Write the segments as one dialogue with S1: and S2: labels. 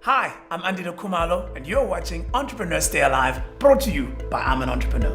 S1: Hi, I'm Andile Khumalo, and you're watching Entrepreneurs Stay Alive, brought to you by I'm an Entrepreneur.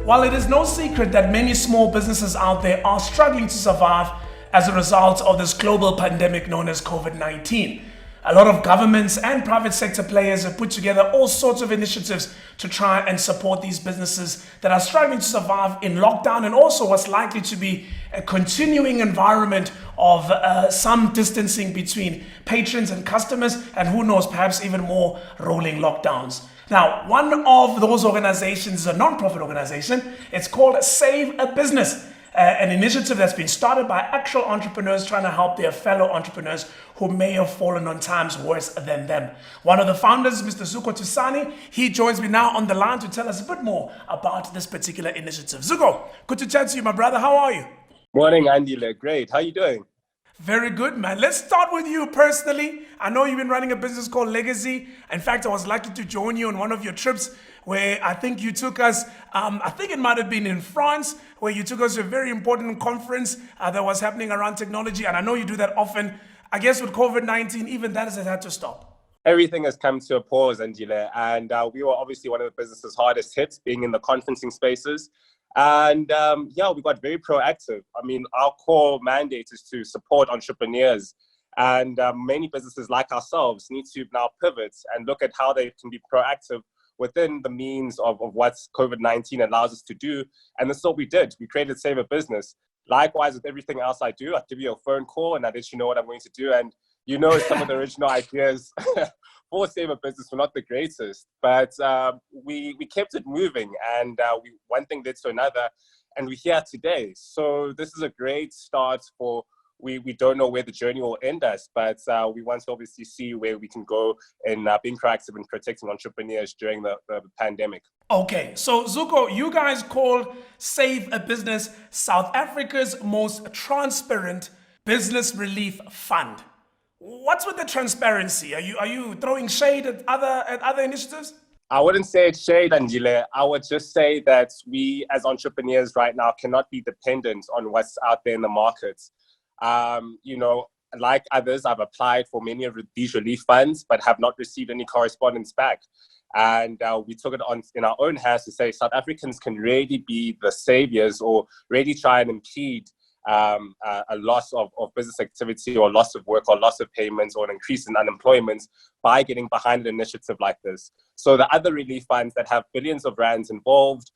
S1: While it is no secret that many small businesses out there are struggling to survive as a result of this global pandemic known as COVID-19, a lot of governments and private sector players have put together all sorts of initiatives to try and support these businesses that are struggling to survive in lockdown, and also what's likely to be a continuing environment of some distancing between patrons and customers, and who knows, perhaps even more rolling lockdowns. Now, one of those organizations is a non-profit organization. It's called Save a Business. An initiative that's been started by actual entrepreneurs trying to help their fellow entrepreneurs who may have fallen on times worse than them. One of the founders, Mr. Zuko Tisani, he joins me now on the line to tell us a bit more about this particular initiative. Zuko, good to chat to you, my brother. How are you?
S2: Morning, Andile. Great. How you doing?
S1: Very good, man. Let's start with you personally. I know you've been running a business called Legacy. In fact, I was lucky to join you on one of your trips where I think you took us, I think it might have been in France, where you took us to a very important conference that was happening around technology. And I know you do that often. I guess with COVID-19, even that has had to stop.
S2: Everything has come to a pause, Andile. And we were obviously one of the businesses hardest hit, being in the conferencing spaces. And we got very proactive. I mean, our core mandate is to support entrepreneurs. And many businesses like ourselves need to now pivot and look at how they can be proactive within the means of what COVID-19 allows us to do. And that's what we did. We created Save a Business. Likewise, with everything else I do, I give you a phone call and I let you know what I'm going to do. And you know, some of the original ideas for Save a Business were not the greatest, but we kept it moving, and one thing led to another, and we're here today. So this is a great start for. We don't know where the journey will end us, but we want to obviously see where we can go in being proactive and protecting entrepreneurs during the pandemic.
S1: Okay, so Zuko, you guys call Save a Business South Africa's most transparent business relief fund. What's with the transparency? Are you throwing shade at other initiatives?
S2: I wouldn't say it's shade, Andile. I would just say that we as entrepreneurs right now cannot be dependent on what's out there in the markets. Like others, I've applied for many of these relief funds, but have not received any correspondence back. And we took it on in our own hands to say South Africans can really be the saviors, or really try and impede a loss of business activity, or loss of work, or loss of payments, or an increase in unemployment by getting behind an initiative like this. So the other relief funds that have billions of rands involved,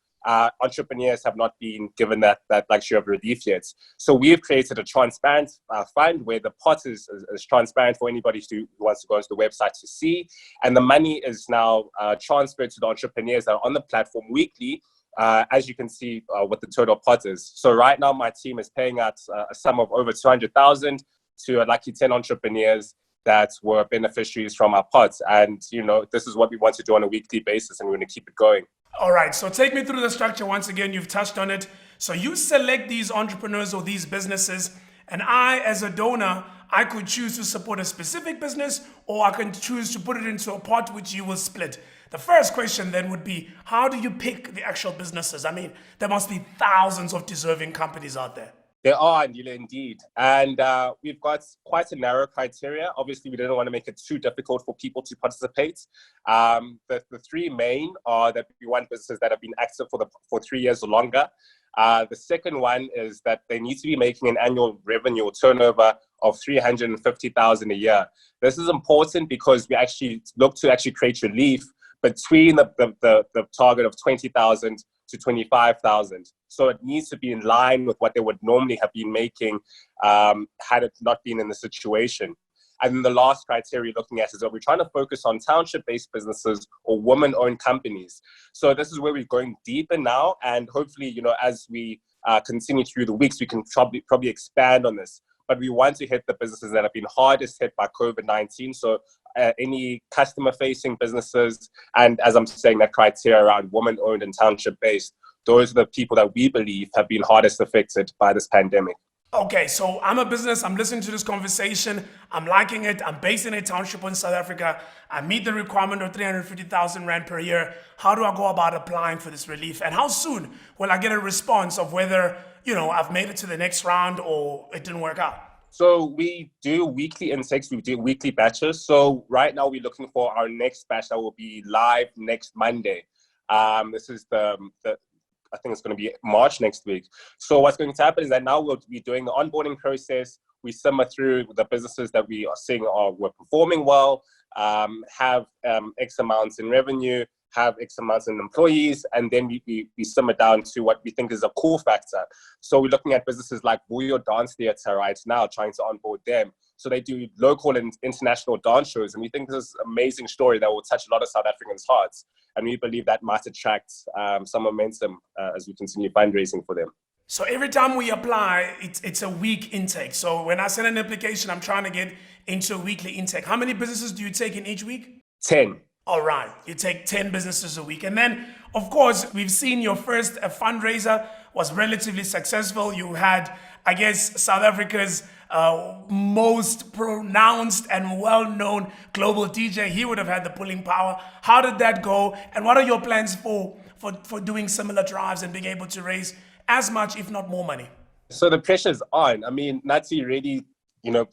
S2: entrepreneurs have not been given that luxury of relief yet. So we've created a transparent fund where the pot is transparent for anybody who wants to go onto the website to see. And the money is now transferred to the entrepreneurs that are on the platform weekly, as you can see what the total pot is. So right now, my team is paying out a sum of over 200,000 to a lucky 10 entrepreneurs that were beneficiaries from our pots. And, this is what we want to do on a weekly basis, and we're going to keep it going.
S1: All right, so take me through the structure once again. You've touched on it. So you select these entrepreneurs or these businesses, and I, as a donor, I could choose to support a specific business, or I can choose to put it into a pot which you will split. The first question then would be, how do you pick the actual businesses? I mean, there must be thousands of deserving companies out there.
S2: There are, indeed. And we've got quite a narrow criteria. Obviously, we didn't want to make it too difficult for people to participate. The three main are that we want businesses that have been active for 3 years or longer. The second one is that they need to be making an annual revenue or turnover of 350,000 a year. This is important because we actually look to create relief between the target of 20,000 to 25,000. So it needs to be in line with what they would normally have been making had it not been in the situation. And then the last criteria looking at is that we're trying to focus on township-based businesses or women-owned companies. So this is where we're going deeper now, and hopefully, as we continue through the weeks, we can probably expand on this. But we want to hit the businesses that have been hardest hit by COVID-19. So any customer-facing businesses, and as I'm saying, that criteria around women-owned and township-based, those are the people that we believe have been hardest affected by this pandemic.
S1: Okay, so I'm a business, I'm listening to this conversation, I'm liking it, I'm based in a township in South Africa, I meet the requirement of 350,000 Rand per year. How do I go about applying for this relief? And how soon will I get a response of whether, I've made it to the next round or it didn't work out?
S2: So we do weekly intakes, we do weekly batches. So right now we're looking for our next batch that will be live next Monday. This is I think it's going to be March next week. So what's going to happen is that now we'll be doing the onboarding process. We simmer through the businesses that we are seeing were performing well, have X amounts in revenue, have X amounts in employees, and then we simmer down to what we think is a cool factor. So we're looking at businesses like Buyo Dance Theatre right now, trying to onboard them. So they do local and international dance shows, and we think this is an amazing story that will touch a lot of South Africans' hearts. And we believe that might attract some momentum as we continue fundraising for them.
S1: So every time we apply, it's a week intake. So when I send an application, I'm trying to get into a weekly intake. How many businesses do you take in each week?
S2: 10.
S1: All right, you take 10 businesses a week. And then, of course, we've seen your first fundraiser was relatively successful. You had, I guess, South Africa's most pronounced and well-known global DJ. He would have had the pulling power. How did that go? And what are your plans for doing similar drives and being able to raise as much, if not more money?
S2: So the pressure's on. I mean, Natsi really,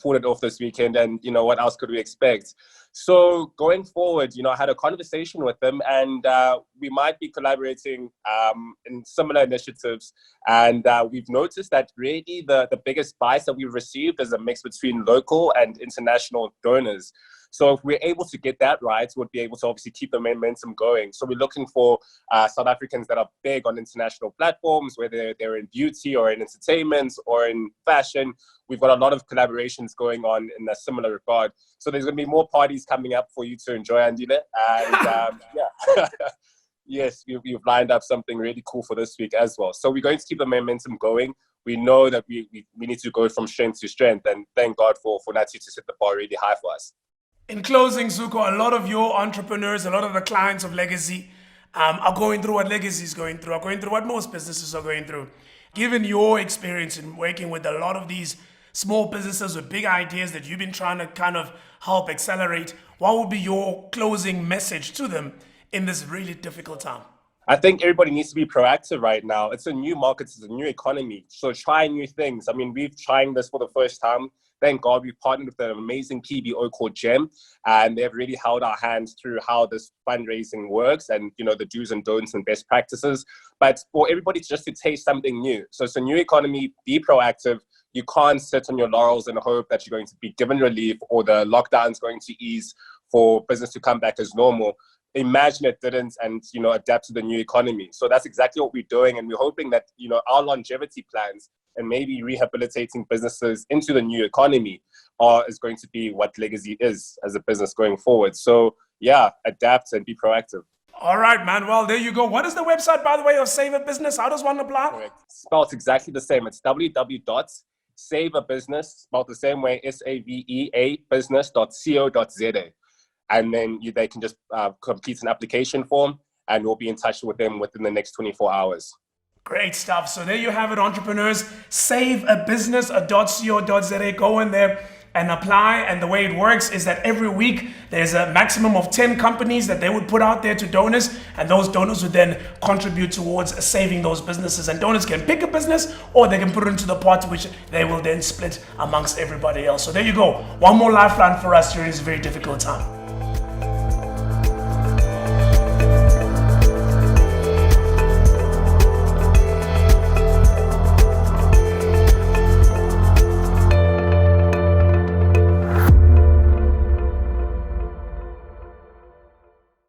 S2: pulled it off this weekend, and, what else could we expect? So going forward, I had a conversation with them, and we might be collaborating in similar initiatives. And we've noticed that really the biggest bias that we've received is a mix between local and international donors. So if we're able to get that right, we'll be able to obviously keep the momentum going. So we're looking for South Africans that are big on international platforms, whether they're in beauty or in entertainment or in fashion. We've got a lot of collaborations going on in a similar regard. So there's going to be more parties coming up for you to enjoy, Andile. And yeah, yes, we've lined up something really cool for this week as well. So we're going to keep the momentum going. We know that we need to go from strength to strength. And thank God for Natsi to set the bar really high for us.
S1: In closing, Zuko, a lot of your entrepreneurs, a lot of the clients of Legacy are going through what Legacy is going through, are going through what most businesses are going through. Given your experience in working with a lot of these small businesses with big ideas that you've been trying to kind of help accelerate, what would be your closing message to them in this really difficult time?
S2: I think everybody needs to be proactive right now. It's a new market, it's a new economy. So try new things. I mean, we've trying this for the first time. Thank God we've partnered with an amazing PBO called GEM, and they've really held our hands through how this fundraising works and, the do's and don'ts and best practices. But for everybody just to taste something new. So it's a new economy, be proactive. You can't sit on your laurels and hope that you're going to be given relief or the lockdown's going to ease for business to come back as normal. Imagine it didn't, and adapt to the new economy. So that's exactly what we're doing, and we're hoping that our longevity plans and maybe rehabilitating businesses into the new economy is going to be what Legacy is as a business going forward. So yeah, adapt and be proactive.
S1: All right, man. Well, there you go. What is the website, by the way, of Save a Business? How does one apply?
S2: Correct. Spelled exactly the same. It's www.saveabusiness, spelled the same way, SAVEA business.co.za. And then they can just complete an application form, and we'll be in touch with them within the next 24 hours.
S1: Great stuff. So there you have it, entrepreneurs. Saveabusiness.co.za. Go in there and apply. And the way it works is that every week there's a maximum of 10 companies that they would put out there to donors, and those donors would then contribute towards saving those businesses. And donors can pick a business or they can put it into the pot, which they will then split amongst everybody else. So there you go. One more lifeline for us during this very difficult time.